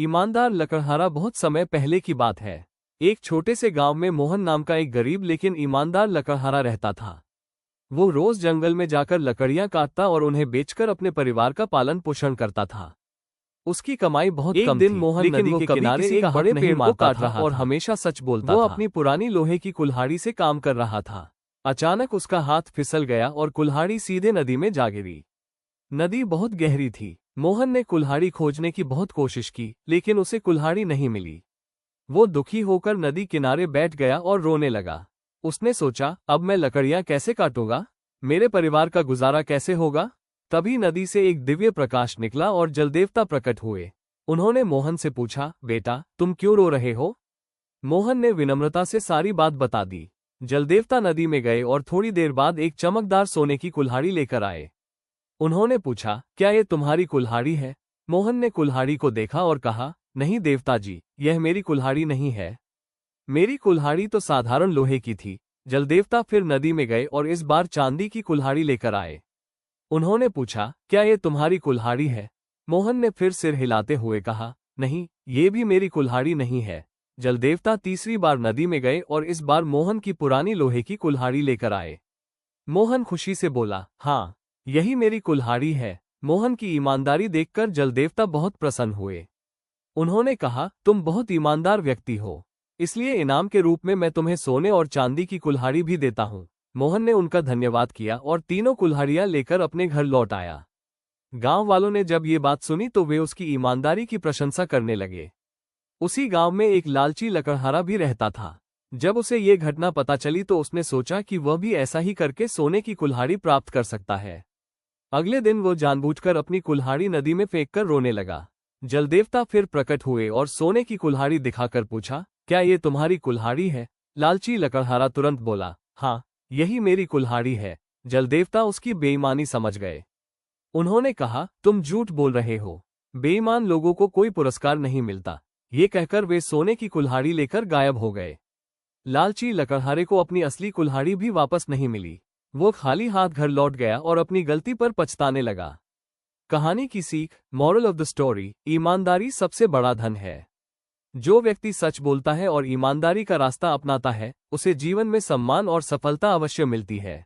ईमानदार लकड़हारा। बहुत समय पहले की बात है। एक छोटे से गांव में मोहन नाम का एक गरीब लेकिन ईमानदार लकड़हारा रहता था। वो रोज जंगल में जाकर लकड़ियां काटता और उन्हें बेचकर अपने परिवार का पालन पोषण करता था। उसकी कमाई बहुत कम थी, मोहन लेकिन नदी वो के कभी किनारे किसी एक का हक बड़े नहीं पेड़ को मानता काट था रहा और हमेशा सच बोलता था। वो अपनी पुरानी लोहे की कुल्हाड़ी से काम कर रहा था। अचानक उसका हाथ फिसल गया और कुल्हाड़ी सीधे नदी में जा गिरी। नदी बहुत गहरी थी। मोहन ने कुल्हाड़ी खोजने की बहुत कोशिश की, लेकिन उसे कुल्हाड़ी नहीं मिली। वो दुखी होकर नदी किनारे बैठ गया और रोने लगा। उसने सोचा, अब मैं लकड़ियां कैसे काटूंगा? मेरे परिवार का गुजारा कैसे होगा? तभी नदी से एक दिव्य प्रकाश निकला और जलदेवता प्रकट हुए। उन्होंने मोहन से पूछा, बेटा, तुम क्यों रो रहे हो? मोहन ने विनम्रता से सारी बात बता दी। जलदेवता नदी में गए और थोड़ी देर बाद एक चमकदार सोने की कुल्हाड़ी लेकर आए। उन्होंने पूछा, क्या ये तुम्हारी कुल्हाड़ी है? मोहन ने कुल्हाड़ी को देखा और कहा, नहीं देवता जी, यह मेरी कुल्हाड़ी नहीं है। मेरी कुल्हाड़ी तो साधारण लोहे की थी। जलदेवता फिर नदी में गए और इस बार चांदी की कुल्हाड़ी लेकर आए। उन्होंने पूछा, क्या ये तुम्हारी कुल्हाड़ी है? मोहन ने फिर सिर हिलाते हुए कहा, नहीं, ये भी मेरी कुल्हाड़ी नहीं है। जलदेवता तीसरी बार नदी में गए और इस बार मोहन की पुरानी लोहे की कुल्हाड़ी लेकर आए। मोहन खुशी से बोला, हाँ, यही मेरी कुल्हाड़ी है। मोहन की ईमानदारी देखकर जलदेवता बहुत प्रसन्न हुए। उन्होंने कहा, तुम बहुत ईमानदार व्यक्ति हो, इसलिए इनाम के रूप में मैं तुम्हें सोने और चांदी की कुल्हाड़ी भी देता हूँ। मोहन ने उनका धन्यवाद किया और तीनों कुल्हाड़ियां लेकर अपने घर लौट आया। गांव वालों ने जब ये बात सुनी तो वे उसकी ईमानदारी की प्रशंसा करने लगे। उसी गांव में एक लालची लकड़हारा भी रहता था। जब उसे ये घटना पता चली तो उसने सोचा कि वह भी ऐसा ही करके सोने की कुल्हाड़ी प्राप्त कर सकता है। अगले दिन वो जानबूझकर अपनी कुल्हाड़ी नदी में फेंककर रोने लगा। जलदेवता फिर प्रकट हुए और सोने की कुल्हाड़ी दिखाकर पूछा, क्या ये तुम्हारी कुल्हाड़ी है? लालची लकड़हारा तुरंत बोला, हाँ, यही मेरी कुल्हाड़ी है। जलदेवता उसकी बेईमानी समझ गए। उन्होंने कहा, तुम झूठ बोल रहे हो। बेईमान लोगों को कोई पुरस्कार नहीं मिलता। ये कहकर वे सोने की कुल्हाड़ी लेकर गायब हो गए। लालची लकड़हारे को अपनी असली कुल्हाड़ी भी वापस नहीं मिली। वो खाली हाथ घर लौट गया और अपनी गलती पर पछताने लगा। कहानी की सीख, मॉरल ऑफ द स्टोरी, ईमानदारी सबसे बड़ा धन है। जो व्यक्ति सच बोलता है और ईमानदारी का रास्ता अपनाता है, उसे जीवन में सम्मान और सफलता अवश्य मिलती है।